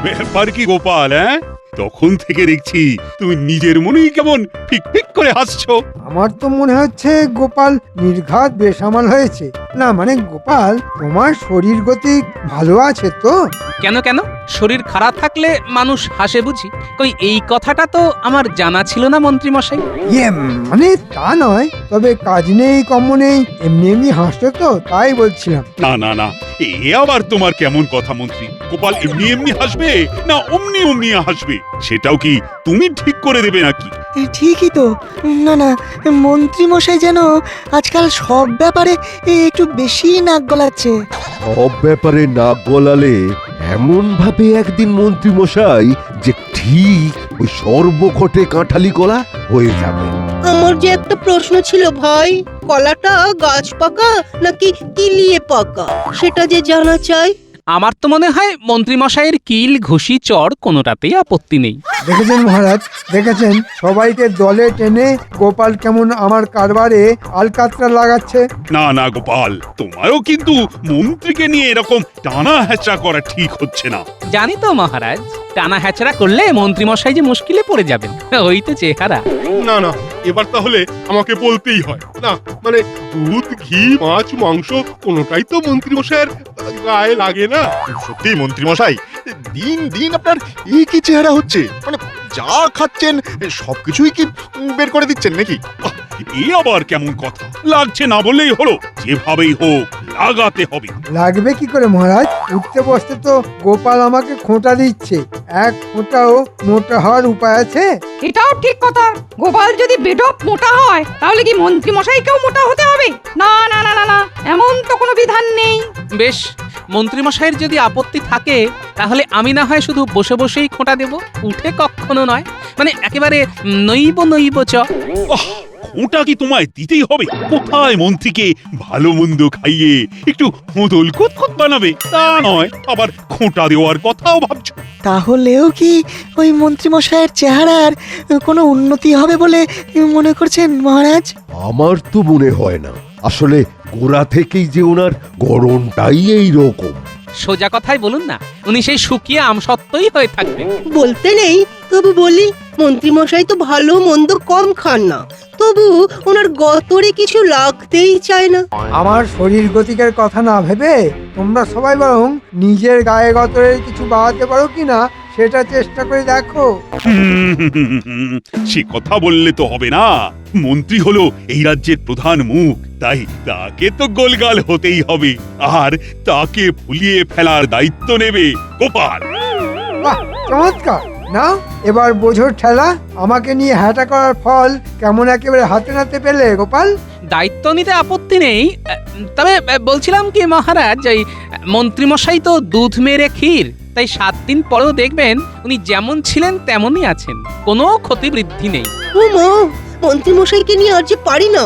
ব্যাপার কি গোপাল? তখন থেকে দেখছি তুমি নিজের মনেই কেমন ফিক ফিক করে হাসছো। আমার তো মনে হচ্ছে গোপাল নির্ঘাত বেসামাল হয়েছে। না মানে গোপাল, তোমার শরীর গতি ভালো আছে তো? কেন কেন, শরীর খারাপ থাকলে মানুষ হাসে বুঝি? কই এই কথাটা তো আমার জানা ছিল না মন্ত্রী মশাই। মানে তা নয়, তবে কাজ নেই কম্ম নেই এমনি এমনি হাসছো তো, তাই বলছিলাম। না না না, এ আবার তোমার কেমন কথা মন্ত্রী? গোপাল এমনি এমনি হাসবে না অমনি অমনি হাসবে, সেটাও কি তুমি ঠিক করে দেবে নাকি? ঠিকই তো। না না, মন্ত্রী মশাই যেন আজকাল সব ব্যাপারে একটু বেশি নাক গলাচ্ছে। সব ব্যাপারে নাক গলালে এমন ভাবে একদিন মন্ত্রী মশাই যে ঠিক ওই সর্বক্ষটে কাঁঠালি কলা হয়ে যাবে। আমার যে একটা প্রশ্ন ছিল ভাই, কলাটা গাছ পাকা নাকি কিলিয়ে পাকা সেটা যে জানা চাই। আমার তো মনে হয় মন্ত্রী মশাইয়ের কিল ঘুষি চড় কোনোটাতেই আপত্তি নেই। দেখেছেন মহারাজ, দেখেছেন সবাইকে দলে টেনে গোপাল কেমন আমার কারবারে আলকাতরা লাগাচ্ছে। না না গোপাল, তোমারও কিন্তু মন্ত্রীকে নিয়ে এরকম টানা হ্যাচড়া করা ঠিক হচ্ছে না। জানি তো মহারাজ, টানা হ্যাচড়া করলে মন্ত্রী মশাই যে মুশকিলে পড়ে যাবেন, ওই তো চেহারা। না না, এবার তাহলে আমাকে বলতেই হয়। না মানে দুধ ঘি মাছ মাংস কোনোটাই তো মন্ত্রী মশাইয়ের গায়ে লাগে না। সত্যি মন্ত্রী মশাই, দিন দিন আপনার এই কি চেহারা হচ্ছে? মানে যা খাচ্ছেন সবকিছুই কি বের করে দিচ্ছেন নাকি? এ আবার কেমন কথা? লাগছে না বললেই হলো, যেভাবেই হোক লাগাতে হবে। লাগবে কি করে মহারাজ? উঠতে বসতে তো গোপাল আমাকে খোঁটা দিচ্ছে। এক খোঁটাও মোটা হওয়ার উপায় আছে? এটাও ঠিক কথা। গোপাল যদি বেঢপ মোটা হয় তাহলে কি মন্ত্রী মশাইকেও মোটা হতে হবে? না না না না না, এমন তো কোনো বিধান নেই। বেশ, মন্ত্রী মশাইয়ের যদি আপত্তি থাকে তাহলে আমি না হয় শুধু বসে বসেই খোঁটা দেব, উঠে কখনো নয়। মানে একেবারে নইব নইব চ। খোঁটা কি তোমায় দিতেই হবে? কোথায় মন্ত্রীকে ভালো মন্দ খাইয়ে একটু হোদল কুতকুত বানাবে, তা নয় আবার খোঁটা দেওয়ার কথাও ভাবছো? তাহলেও কি ওই মন্ত্রী মশাইয়ের চেহারার কোনো উন্নতি হবে বলে মনে করছেন মহারাজ? আমার তো মনে হয় না। আসলে গোড়া থেকেই যে ওনার গড়নটাই এই রকম। সোজা কথাই বলুন না, উনি সেই শুকিয়ে আমসত্ত্বই হয়ে থাকবেন। বলতে নেই, তবু বলি, মন্ত্রী মশাই তো ভালো মন্দ কম খান না, তবু ওনার গতরে কিছু লাগতেই চায় না। আমার শরীর গতিকের কথা না ভেবে তোমরা সবাই বরং নিজের গায়ে গতরের কিছু বাড়াতে পারো কিনা সেটা চেষ্টা করে দেখো। সে কথা বললে তো হবে না। মন্ত্রী হলো এই রাজ্যের প্রধান মুখ, তাই তাকে তো গোলগাল হতেই হবে, আর তাকে ভুলিয়ে ফেলার দায়িত্ব নেবে গোপাল। বাহ, চমৎকার! না এবার বোঝোর ঠেলা, আমাকে নিয়ে হ্যাটা করার ফল কেমন একেবারে হাতে নাতে পেলে গোপাল। দায়িত্ব নিতে আপত্তি নেই, তবে বলছিলাম কি মহারাজ, ওই মন্ত্রী মশাই তো দুধ মেরে ক্ষীর, তাই 7 দিন পরেও দেখবেন উনি যেমন ছিলেন তেমনই আছেন, কোনো ক্ষতি বৃদ্ধি নেই। ও মা, মন্ত্রী মশাইকে নিয়ে আর যে পারি না।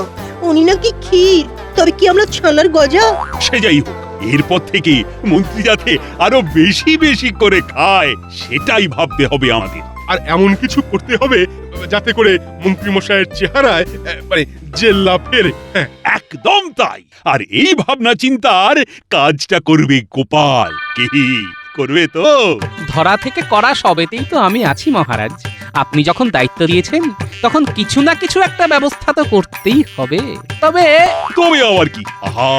উনি নাকি ক্ষীর, তবে কি আমরা ছানার গজা? সে যাই হোক, এরপর থেকে মন্ত্রী যাতে আরো বেশি বেশি করে খায় সেটাই ভাবতে হবে আমাদের। আর এমন কিছু করতে হবে যাতে করে মন্ত্রী মশাইয়ের চেহারায় মানে জেল্লা ফেরে। একদম তাই। আর এই ভাবনা চিন্তার কাজটা করবে গোপাল। কি করবে তো? ধরা থেকে করা সবেতেই তো আমি আছি মহারাজ। আপনি যখন দায়িত্ব দিয়েছেন তখন কিছু না কিছু একটা ব্যবস্থা তো করতেই হবে। তবে আবার কি? আহা,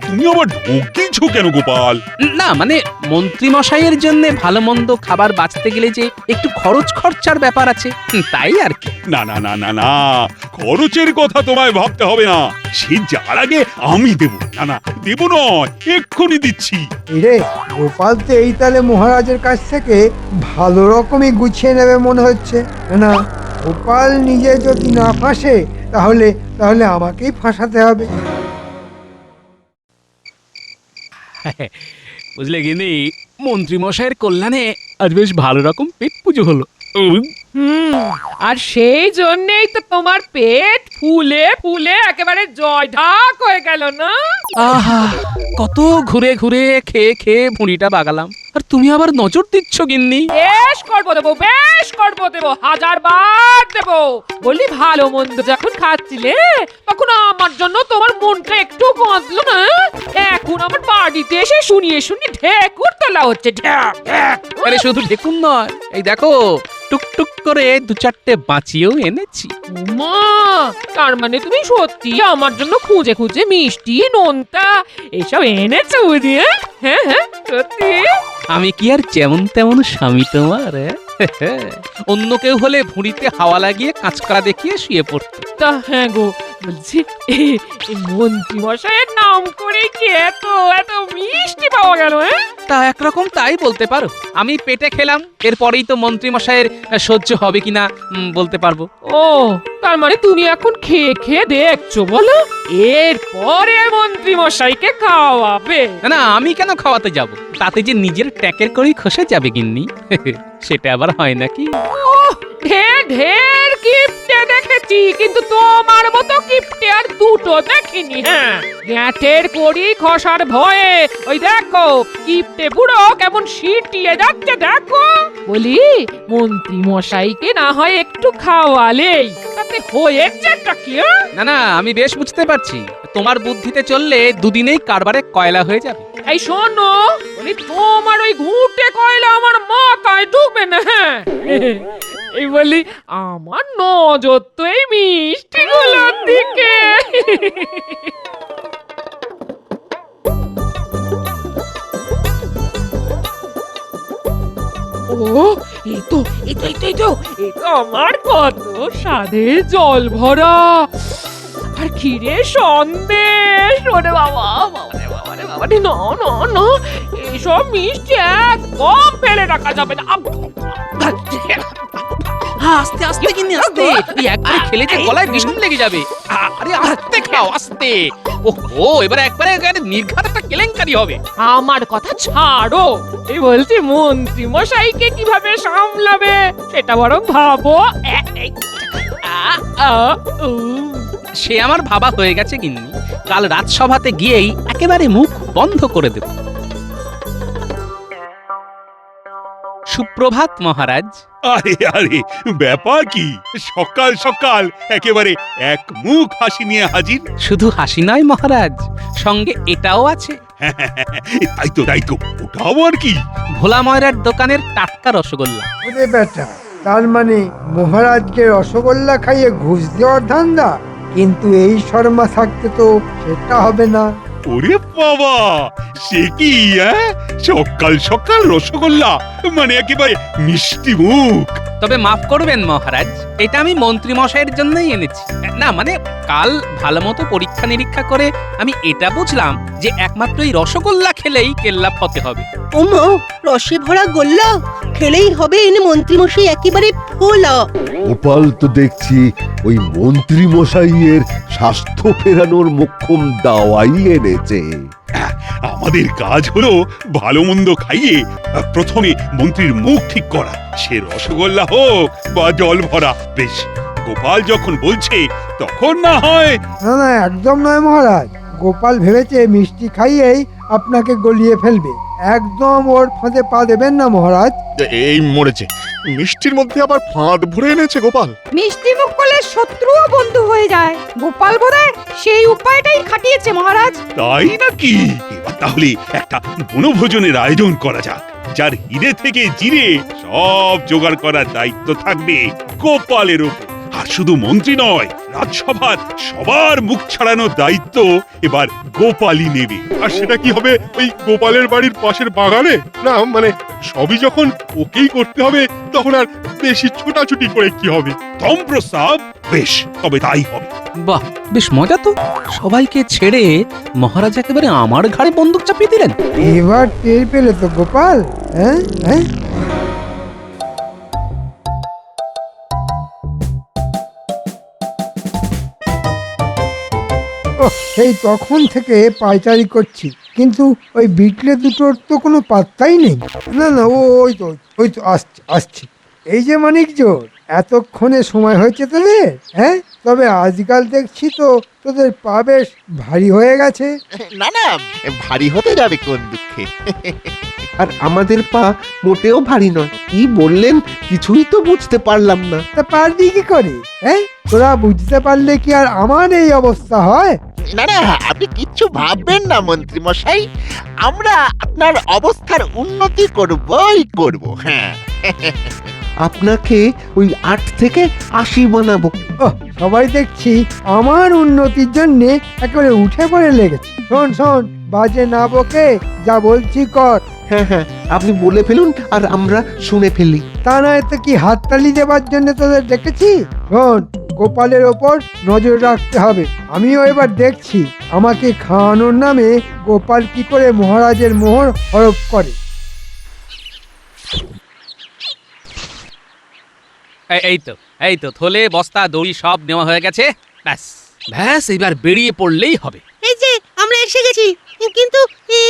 তুমি আবার ঢোক দিয়েছো কেন গোপাল? না মানে মন্ত্রী মশাইয়ের জন্য ভালো মন্দ খাবার বাঁচতে গেলে যে একটু খরচার ব্যাপার আছে, তাই আর কি। না না না না না, খরচের কথা তোমায় ভাবতে হবে না, সে যার আগে আমি দেব। না না, দেব নয়, এক্ষুনি দিচ্ছি। রে গোপাল তো এই তালে মহারাজের কাছ থেকে ভালো রকমই গুছিয়ে নেবে মনে হচ্ছে। না, গোপাল নিজে যদি না ফাঁসে তাহলে তাহলে আমাকেই ফাঁসাতে হবে। বুঝলে গিনি, মন্ত্রী মশাইয়ের কল্যাণে আজ বেশ ভালো রকম পেট পুজো হলো। আর সেই জন্যই তো তোমার পেট ফুলে ফুলে একেবারে জয় ঢাক হয়ে গেল না? আহা, কত ঘুরে ঘুরে খেয়ে খেয়ে ভুঁড়িটা বাগালাম, আর তুমি আবার নজর দিচ্ছ গিন্নি। বেশ করবো দেবো, বেশ করবো দেবো, 1000 বার দেবো। বলি ভালো মন্দ যখন খাচ্ছিলে তখন আমার জন্য তোমার মনটা একটু বাঁধলো না? এখন আমার বাড়িতে এসে শুনিয়ে ঢেকুর তোলা হচ্ছে। ঢ্যাক ঢ্যাক। আরে শুধু ঢেকুন নয়, এই দেখো টুকটুক করে দু চারটে বাঁচিয়েও এনেছি। মা, তার মানে তুমি সত্যি আমার জন্য খুঁজে খুঁজে মিষ্টি নোনতা এসব এনেছো বুঝি? হ্যাঁ হ্যাঁ, সত্যি? আমি কি আর যেমন তেমন স্বামী তোমার? অন্য কেউ হলে ভুঁড়িতে হাওয়া লাগিয়ে কাঁচকড়া দেখিয়ে শুয়ে পড়তো। তা হ্যাঁ গো, বলছি এই মন্ত্রী মশাইয়ের নাম করে কি এত এত মিষ্টি পাওয়া গেল? তা একরকম তাই বলতে পারো। আমি পেটে খেলাম, এরপরেই তো মন্ত্রী মশাইয়ের সহ্য হবে কিনা বলতে পারবো। ও, তার মানে তুমি এখন খেয়ে খেয়ে দেখছো বলো? এরপরে মন্ত্রী মশাইকে খাওয়াবে? না না, আমি কেন খাওয়াতে যাব? তাতে যে নিজের ট্যাকের করেই খসে যাবে গিন্নি। সেটা আবার হয় নাকি? ঢের ঢের কিপটে দেখেছি, কিন্তু তোমার মতো কিপটে আর দুটো দেখিনি। হ্যাঁ, গ্যাঁটের কড়ি খসার ভয়ে ওই দেখো কিপটে বুড়ো কেমন সিটিয়ে যাচ্ছে দেখো। বলি মন্ত্রী মশাইকে না হয় একটু খাওয়ালেই তাতে হয়েছেটা কি? না না, আমি বেশ বুঝতে পারছি, তোমার বুদ্ধিতে চললে দুদিনেই কারবারে কয়লা হয়ে যাবে। এই শোনো, বলি তোমার ওই ঘুঁটে কয়লা আমার মাথায় ঢুকবে না। হ্যাঁ, এই বলি আমার নজর তো এই মিষ্টিগুলোর দিকে। ও, এই তো আমার কত স্বাদের জল ভরা আর ক্ষীরে সন্দেশ। ওরে বাবা, বাবারে বাবারে বাবারে, না না না, এইসব মিষ্টি একদম ফেলে রাখা যাবে না। আস্তে আস্তে গিন্নি, আস্তে। এই একবারে খেলে যে গলায় বিষম লেগে যাবে। আরে আস্তে খাও, আস্তে। ওহো, এবারে একবারে নির্ঘাত একটা কেলেঙ্কারি হবে। আমার কথা ছাড়ো, এই বলছি মন্ত্রী মশাইকে কিভাবে সামলাবে সেটা বরং ভাবো। সে আমার ভাবা হয়ে গেছে গিন্নি। কাল রাজসভাতে গিয়েই একেবারে মুখ বন্ধ করে দেব। সুপ্রভাত মহারাজ। আরে আরে, ব্যাপার কি? সকাল সকাল একেবারে এক মুখ হাসি নিয়ে হাজির। শুধু হাসি নয় মহারাজ, সঙ্গে এটাও আছে। তাই তো, ওটাও আর কি? ভোলা ময়রার দোকানের টাটকা রসগোল্লা। ওরে বেটা, তার মানে মহারাজকে রসগোল্লা খাইয়ে ঘুষ দেওয়ার ধান্দা? কিন্তু এই শর্মা থাকতে তো সেটা হবে না। ওরে বাবা, সে কি? সকাল সকাল রসগোল্লা, মানে একেবারে মিষ্টি মুখ। তবে মাফ করবেন মহারাজ, এটা আমি মন্ত্রী মশাইয়ের জন্যই এনেছি। না মানে কাল ভালো মতো পরীক্ষা নিরীক্ষা করে আমি এটা বুঝলাম যে একমাত্র এই রসগোল্লা খেলেই কেল্লা ফতে হবে। ওমা, রসে ভরা গোল্লা খেলেই হবে এনে মন্ত্রী মশাই একেবারে ফোলা। গোপাল তো দেখছি ওই মন্ত্রী মশাইয়ের স্বাস্থ্য ফেরানোর মোক্ষম দাওয়াই এনেছে। আমাদের কাজ হলো ভালো মন্দ খাইয়ে প্রথমে মন্ত্রীর মুখ ঠিক করা, সে রসগোল্লা হোক বা জল ভরা। বেশ, গোপাল যখন বলছে তখন না হয়। না না, একদম নয় মহারাজ। গোপাল ভেবেছে মিষ্টি খাইয়েই আপনাকে গলিয়ে ফেলবে। একদম ওর ফাঁদে পা দেবেন না মহারাজ। এই মরেছে, মিষ্টির মধ্যে আবার ফাঁদ ভরে এনেছে গোপাল। মিষ্টি মুখ করলে শত্রুও বন্ধু হয়ে যায়। গোপাল বোধহয় সেই উপায়টাই খাটিয়েছে মহারাজ। তাই নাকি? এবার তাহলে একটা বনভোজনের আয়োজন করা যাক, যার হিরে থেকে জিরে সব জোগাড় করার দায়িত্ব থাকবে গোপালের উপর। আর শুধু মন্ত্রী নয়, রাজসভার সবার মুখ ছাড়ানোর দায়িত্ব এবার গোপালই নেবে। আর সেটা কি হবে? ওই গোপালের বাড়ির পাশের বাগানে? না মানে সবই যখন ওকেই করতে হবে, তখন আর বেশি ছোটাছুটি করে কি হবে? তম প্রস্তাব, বেশ, তবে তাই হবে। বাহ, বেশ মজা তো। সবাইকে ছেড়ে মহারাজ একেবারে আমার ঘাড়ে বন্দুক চাপিয়ে দিলেন। এবার টের পেলে তো গোপাল? হ্যাঁ হ্যাঁ, সেই তখন থেকে পায়চারি করছি, কিন্তু ওই বিটলে দুটোর তো কোনো পাত্তাই নেই। না না, ওই তো আসছি। এই যে মানিক জোর, এতক্ষণে সময় হয়েছে তোদের? হ্যাঁ, তবে আজকাল দেখছি তো তোদের পা বেশ ভারী হয়ে গেছে। না না, ভারী হতে যাবে কোন দুঃখে। আর আমাদের পা মোটেও ভারী নয়। কি বললেন কিছুই তো বুঝতে পারলাম না। তা পারবি কি করে? হ্যাঁ, তোরা বুঝতে পারলে কি আর আমার এই অবস্থা হয়? না না, আপনি কিচ্ছু ভাববেন না মন্ত্রী মশাই, আমরা আপনার অবস্থার উন্নতি করবই করব। হ্যাঁ, আপনাকে ওই 8 থেকে 80 বানাবো। ওহ, সবাই দেখছি আমার উন্নতির জন্য একেবারে উঠে পড়ে লেগেছে। শোন শোন, বাজে না বকে যা বলছি কর। হ্যাঁ হ্যাঁ, আপনি বলে ফেলুন আর আমরা শুনে ফেলি। তা নয় তো কি হাততালি দেবার জন্য তোদের ডেকেছি? শোন, গোপালের ওপর নজর রাখতে হবে। আমিও এবার দেখছি আমাকে খাওয়ানোর নামে গোপাল কি করে মহারাজের মোহর হরপ করে। এই তো থলে বস্তা দড়ি সব নেওয়া হয়ে গেছে। ব্যাস ব্যাস, এবার বেরিয়ে পড়লেই হবে। এই যে আমরা এসে গেছি, কিন্তু কি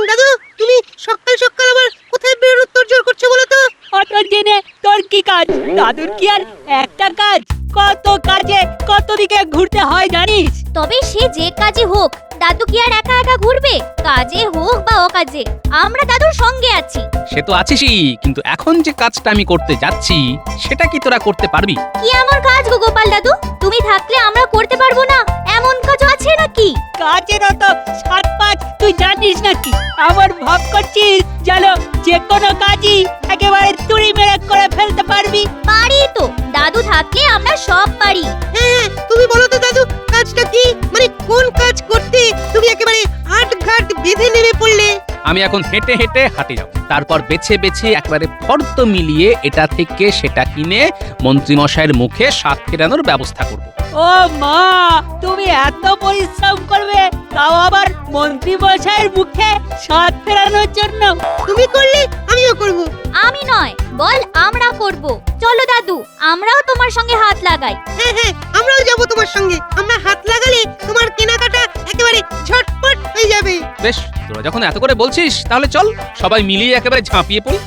দাদু, তুমি সকাল সকাল আবার কোথায় বেরোনোর তোড়জোড় করছো বলো তো? অত জেনে তোর কি কাজ? দাদুর কি আর একটা কাজ? কত কাজে কত দিকে ঘুরতে হয় জানিস? তবে সে যে কাজে হোক, দাদু কি আর একা একা ঘুরবে? কাজে হোক বা অকাজে, আমরা দাদুর সঙ্গে আছি। সে তো আছিসই, কিন্তু এখন যে কাজটা আমি করতে যাচ্ছি সেটা কি তোরা করতে পারবি? কি এমন কাজ গো গোপাল দাদু? তুমি থাকলে আমরা করতে পারবো না এমন কাজ আছে নাকি? কাজের অত 7-5 তুই জানিস নাকি? আবার ভাব করছিস জানো যে কোনো কাজই একেবারে তুড়ি মেরে করে ফেলতে পারবি? পারি তো, দাদু থাকলে আমরা সব পারি। হ্যাঁ, তুমি বলো তো দাদু, কাজটা কি? মানে কোন কাজ করতে তুমি একেবারে আটঘাট বেঁধে নেমে পড়লে? আমি এখন হেঁটে হেঁটে হাঁটে যাব, তারপর বেছে বেছে একবারে ফর্দ মিলিয়ে এটা থেকে সেটা কিনে মন্ত্রীমশাইয়ের মুখে স্বাদ ফেরানোর ব্যবস্থা করব। ও মা, তুমি এত পরিশ্রম করবে, তাও আবার মন্ত্রী মশাইয়ের মুখে স্বাদ ফেরানোর জন্য? তুমি করলে আমিও করব। আমি নয়, বল আমরা করব। চলো দাদু, আমরাও তোমার সঙ্গে হাত লাগাই। হ্যাঁ হ্যাঁ, আমরাও যাব তোমার সঙ্গে। আমরা হাত লাগালে তোমার কেনাকাটা একেবারে ঝটপট হয়ে যাবে। বেশ, তোরা যখন এত করে বলছিস তাহলে চল সবাই মিলিয়ে একেবারে ঝাঁপিয়ে পড়ি।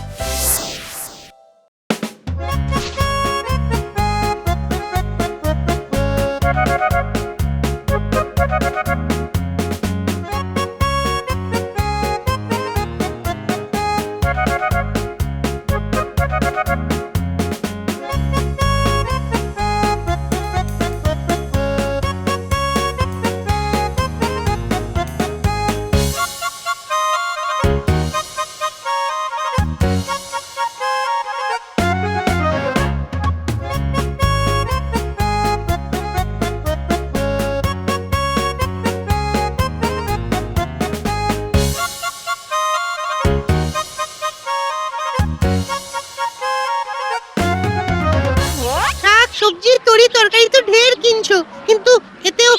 শাক সবজি তরি তরকারি তো ঢের কিনছো, কিন্তু এতেও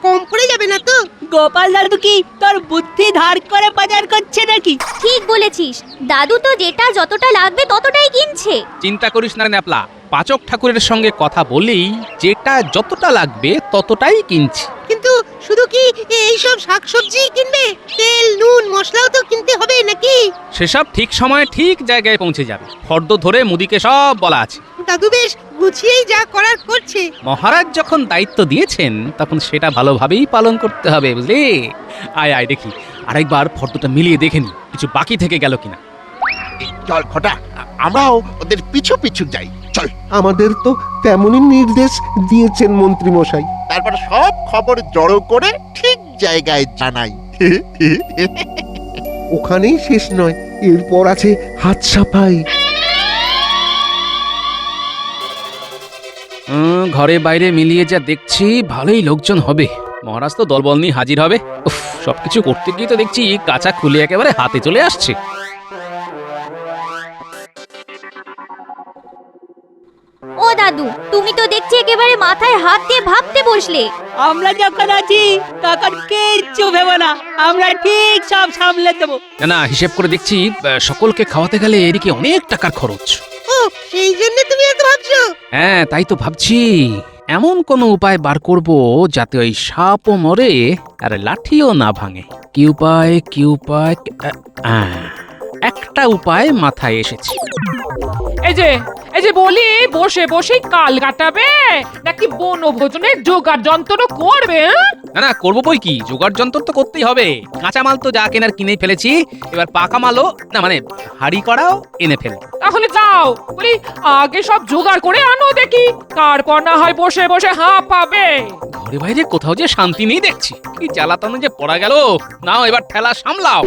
কম পড়ে যাবে না তো? গোপাল দাদু কি তোর বুদ্ধি ধার করে বাজার করছে নাকি? ঠিক বলেছিস, দাদু তো যেটা যতটা লাগবে ততটাই কিনছে। চিন্তা করিস না ন্যাপলা, পাচক ঠাকুরের সঙ্গে কথা বলেই যেটা যতটা লাগবে ততটাই কিনছি। কিন্তু শুধু কি এইসব শাকসবজি কিনবে? তেল নুন মশলাও তো কিনতে হবে নাকি? সেসব ঠিক সময়ে ঠিক জায়গায় পৌঁছে যাবে। ফর্দ ধরে মুদিকে সব বলা আছে। দাদু বেশ গুছিয়েই যা করার করছে। মহারাজ যখন দায়িত্ব দিয়েছেন তখন সেটা ভালোভাবেই পালন করতে হবে, বুঝলি? আয় আয় দেখি, আরেকবার ফর্দটা মিলিয়ে দেখে নি কিছু বাকি থেকে গেল কিনা। চল খটা, আমরাও ওদের পিছু পিছু যাই। চল, আমাদের তো তেমনই নির্দেশ দিয়েছেন মন্ত্রী মশাই। তারপর সব খবর জড়ো করে ঠিক জায়গায় জানাই। ওখানেই শেষ নয়, এরপর আছে হাত সাফাই। ঘরে বাইরে মিলিয়ে যা দেখছি ভালোই লোকজন হবে। মহারাজ তো দলবল নিয়ে হাজির হবে। উফ, সবকিছু করতে গিয়ে তো দেখছি কাঁচা খুলে একেবারে হাতে চলে আসছে। ও দাদু, তুমি তো দেখছি একেবারে মাথায় হাত দিয়ে ভাবতে বসলে। আমরা যখন আছি তখন কিচ্ছু ভেবো না, আমরা ঠিক সব সামলে দেবো। না না, হিসেব করে দেখছি সকলকে খাওয়াতে গেলে এদিকে অনেক টাকার খরচ। ও, সেই জন্য তুমি এত ভাবছো? হ্যাঁ, তাই তো ভাবছি এমন কোনো উপায় বার করব যাতে ওই সাপও মরে আর লাঠিও না ভাঙে। কি উপায় কি উপায়? একটা উপায় মাথায় এসেছে। এই যে বলি বসে বসেই কাল কাটাবে নাকি বনভোজনের জোগাড় যন্ত্র করবে? না না, করবো বই কি, জোগাড় যন্ত্র তো করতেই হবে। কাঁচামাল তো যা কেনার কিনেই ফেলেছি, এবার পাকা মালও না মানে হাড়ি করাও এনে ফেল। তাহলে যাও, বলি আগে সব জোগাড় করে আনো দেখি, তারপর না হয় বসে বসে হাঁপাবে। ঘরে বাইরে কোথাও যে শান্তি নেই দেখছি, কি জ্বালাতনে যে পড়া গেল। নাও এবার ঠেলা সামলাও।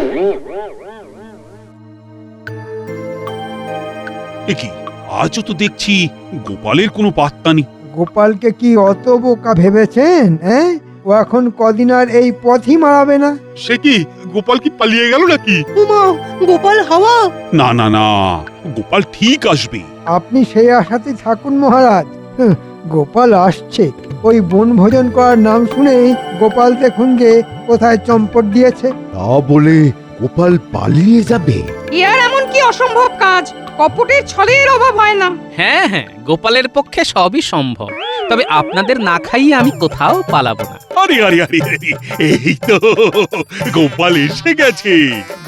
কি আজও তো দেখছি গোপালের কোনো পাত্তা নেই। গোপালকে কি অত বোকা ভেবেছেন? হ্যাঁ, ও এখন কদিন আর এই পথই মারাবে না। সে কি গোপাল কি পালিয়ে গেল নাকি? উমা, গোপাল হাওয়া। না না না, গোপাল ঠিক আসবে। আপনি সেই আশাতেই থাকুন মহারাজ। গোপাল আসছে। ওই বনভোজন করার নাম শুনেই গোপাল দেখুন গে কোথায় চম্পট দিয়েছে। তা বলে গোপাল পালিয়ে যাবে? ইয়ার এমন কি অসম্ভব কাজ? কপটের ছলের অভাব হয় না। হ্যাঁ হ্যাঁ, গোপালের পক্ষে সবই সম্ভব, তবে আপনাদের না খাইয়ে আমি কোথাও পালাবো না। আরে আরে আরে আরে, এই তো গোপাল এসে গেছে।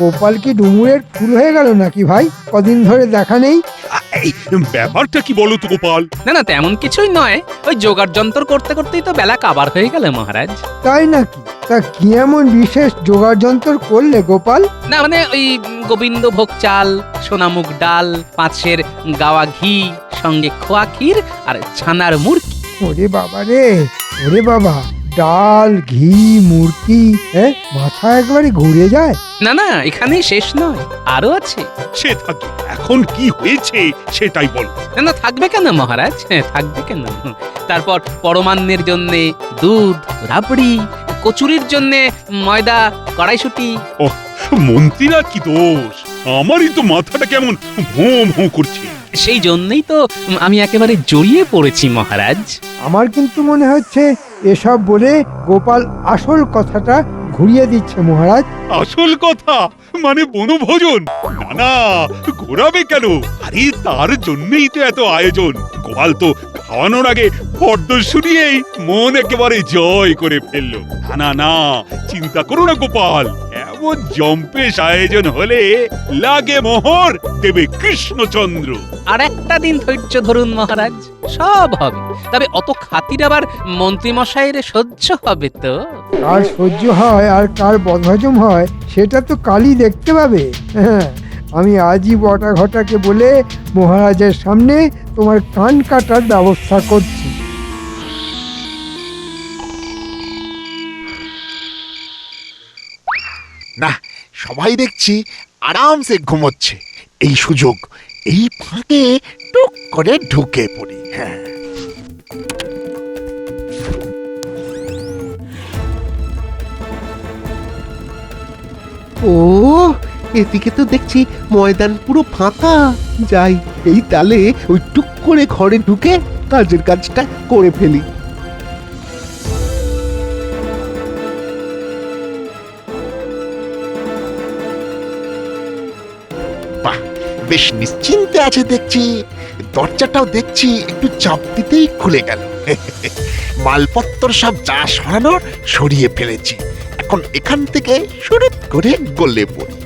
গোপাল কি ডুমুরের ফুল হয়ে গেল নাকি ভাই? কদিন ধরে দেখা নেই। এই ব্যাপারটা কি বলো তো গোপাল? না না, তেমন কিছুই নয়, ওই জোগাড় যন্ত্র করতে করতেই তো বেলা কাবার হয়ে গেল মহারাজ। তাই নাকি? তা কি এমন বিশেষ জোগাড় যন্ত্র করলে গোপাল? না মানে ওই গোবিন্দভোগ চাল, সোনামুগ ডাল, 5 সের গাওয়া ঘি, সঙ্গে খোয়া ক্ষীর আর ছানার মুরকি। ওরে বাবা রে, ওরে বাবা, ডাল, ঘি, মূর্তি, মাথা একবারে ঘুরে যায়। না না, এখানেই শেষ নয়, আরো আছে। সে থাকে, এখন কি হয়েছে সেটাই বল। না না, থাকবে কেন মহারাজ, থাকবে কেন। তারপর পরমান্নের জন্যে দুধ, রাবড়ি, কচুরির জন্যে ময়দা, কড়াইশুটি। ও মন্ত্রীরা কি দোষ, আমারই তো মাথাটা কেমন ভোঁ ভোঁ করছে। সেই জন্যই তো আমি একেবারে জড়িয়ে পড়েছি মহারাজ। আমার কিন্তু মনে হচ্ছে এসব বলে গোপাল আসল কথাটা ঘুরিয়ে দিচ্ছে মহারাজ। আসল কথা মানে বনভোজন? না না, ঘোরাবে কেন? আরে তার জন্যই তো এত আয়োজন। গোপাল তো খাওয়ানোর আগে ফর্দ শুনিয়েই মন একেবারে জয় করে ফেললো। না না না, চিন্তা করো না গোপাল, এমন জম্পেশ আয়োজন হলে লাগে মোহর, দেবে কৃষ্ণচন্দ্র। আর একটা দিন ধৈর্য ধরুন মহারাজ, সব হবে। তবে অত খাতির আবার মন্ত্রী মশাইয়ের সহ্য হবে তো? কার সহ্য হয় আর কার বদহজম হয় সেটা তো কালই দেখতে পাবে। হ্যাঁ, আমি আজই বটা ঘটাকে বলে মহারাজের সামনে তোমার কান কাটার ব্যবস্থা করছি। না, সবাই দেখছি আরামসে ঘুমোচ্ছে। এই সুযোগ, এই ফাঁকে টুক করে ঢুকে পড়ি। হ্যাঁ, ও, এদিকে তো দেখছি ময়দান পুরো ফাঁকা। যাই, এই তালে ওই টুক করে ঘরে ঢুকে কাজের কাজটা করে ফেলি। বাহ, বেশ নিশ্চিন্তে আছে দেখছি। দরজাটাও দেখছি একটু চাপ দিতেই খুলে গেল। মালপত্র সব যা সরানোর সরিয়ে ফেলেছি। এখন এখান থেকে শুরু করে গলে পড়ি।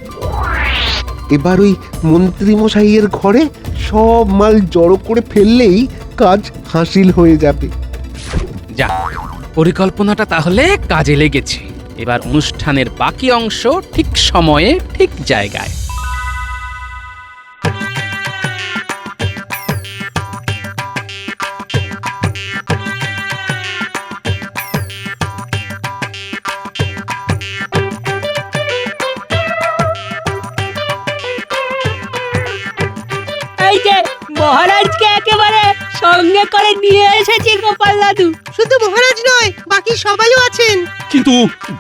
এবার ওই মন্ত্রী মশাইয়ের ঘরে সব মাল জড়ো করে ফেললেই কাজ হাসিল হয়ে যাবে। যা, পরিকল্পনাটা তাহলে কাজে লেগেছে। এবার অনুষ্ঠানের বাকি অংশ ঠিক সময়ে ঠিক জায়গায়। এই যে মহারাজকে একেবারে সঙ্গে করে নিয়ে এসেছি গোপাল দাদু। শুধু মহারাজ নয়, বাকি সবাইও আছেন। কিন্তু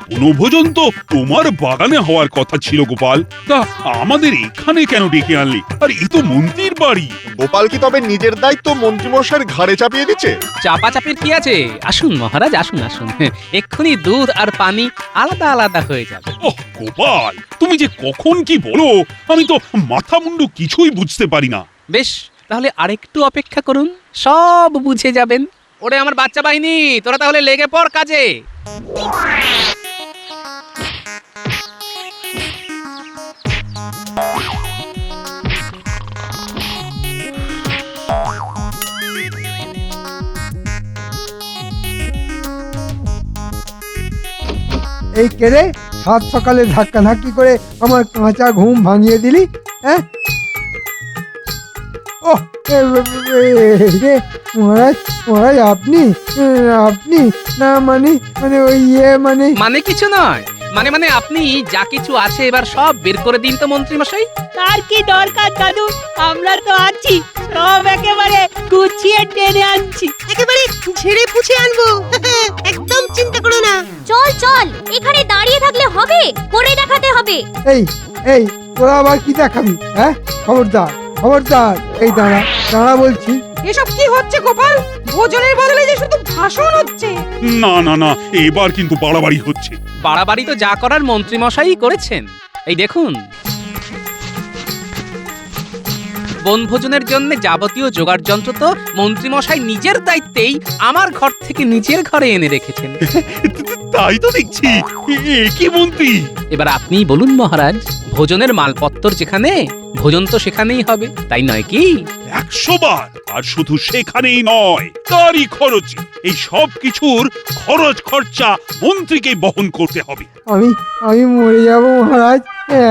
বনভোজন তো তোমার বাগানে হওয়ার কথা ছিল গোপাল, তা আমাদের এখানে কেন ডেকে আনলি? আর এই তো মন্ত্রীর বাড়ি। গোপাল কি তবে নিজের দায়িত্ব মন্ত্রীমশাইয়ের ঘাড়ে চাপিয়ে দিচ্ছে? চাপাচাপির কি আছে? আসুন মহারাজ, আসুন আসুন, এক্ষুনি দুধ আর পানি আলাদা আলাদা হয়ে যাবে। ওহ গোপাল, তুমি যে কখন কি বলো আমি তো মাথা মুন্ডু কিছুই বুঝতে পারি না। বেশ, তাহলে আরেকটু অপেক্ষা করুন, সব বুঝে যাবেন। ওরে আমার বাচ্চা বাহিনী, তোরা তাহলে লেগে পড় কাজে। এই কেড়ে সাত সকালে ধাক্কাধাক্কি করে আমার কাঁচা ঘুম ভাঙিয়ে দিলি, হ্যাঁ? ও রে মহারাজ, মহারাজ আপনি আপনি না মানে মানে ওই মানে মানে কিছু নয়, মানে আপনি যা কিছু আছে এবার সব বের করে দিন তো মন্ত্রী মশাই। তার কি দরকার দাদু, আমরা তো আছি, সব একেবারে গুছিয়ে টেনে আনছি। একেবারে ঝেড়ে পুছে আনবো, একদম চিন্তা করো না। চল চল, এখানে দাঁড়িয়ে থাকলে হবে, করে দেখাতে হবে। এই এই তোরা আবার কি দেখাবি, হ্যাঁ? খবরদার খবরদার, এই দাঁড়া দাঁড়া বলছি। এসব কি হচ্ছে গোপাল? ভোজনের বদলে যে শুধু ভাষণ হচ্ছে। না না না, এবার কিন্তু বাড়াবাড়ি হচ্ছে। বাড়াবাড়ি তো যা করার মন্ত্রী মশাই করেছেন। এই দেখুন, বনভোজনের জন্য যাবতীয় জোগাড় যন্ত্র তো মন্ত্রী মশাই নিজের দায়িত্বেই আমার ঘর থেকে নিজের ঘরে এনে রেখেছেন। তাই তো দেখছি, কি মন্ত্রী। এবার আপনিই বলুন মহারাজ, ভোজনের মালপত্তর যেখানে, ভোজন তো সেখানেই হবে, তাই নয় কি? 100 বার। আর শুধু সেখানেই নয়, তারই খরচে। এই সব কিছুর খরচ খরচা মন্ত্রীকে বহন করতে হবে। আমি আমি মরে যাব মহারাজ,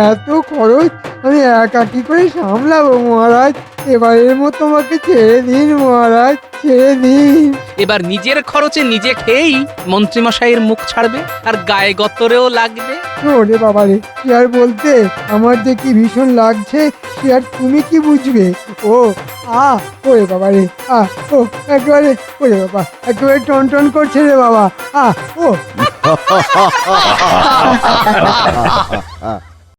এত খরচ আমি একা কি করে সামলাবো মহারাজ? এবারের মতো আমাকে ছেড়ে দিন মহারাজ, ছেড়ে দিন। এবার নিজের খরচে নিজে খেয়েই মন্ত্রী মশাইয়ের মুখ ছাড়বে, আর গায়ে গতরেও লাগবে। ওরে বাবা রে, কি আর বলতে, আমার যে কি ভীষণ লাগছে সে আর তুমি কি বুঝবে। ও ওরে বাবা রে, ও একেবারে, ওরে বাবা একেবারে টন টন করছে রে বাবা, ও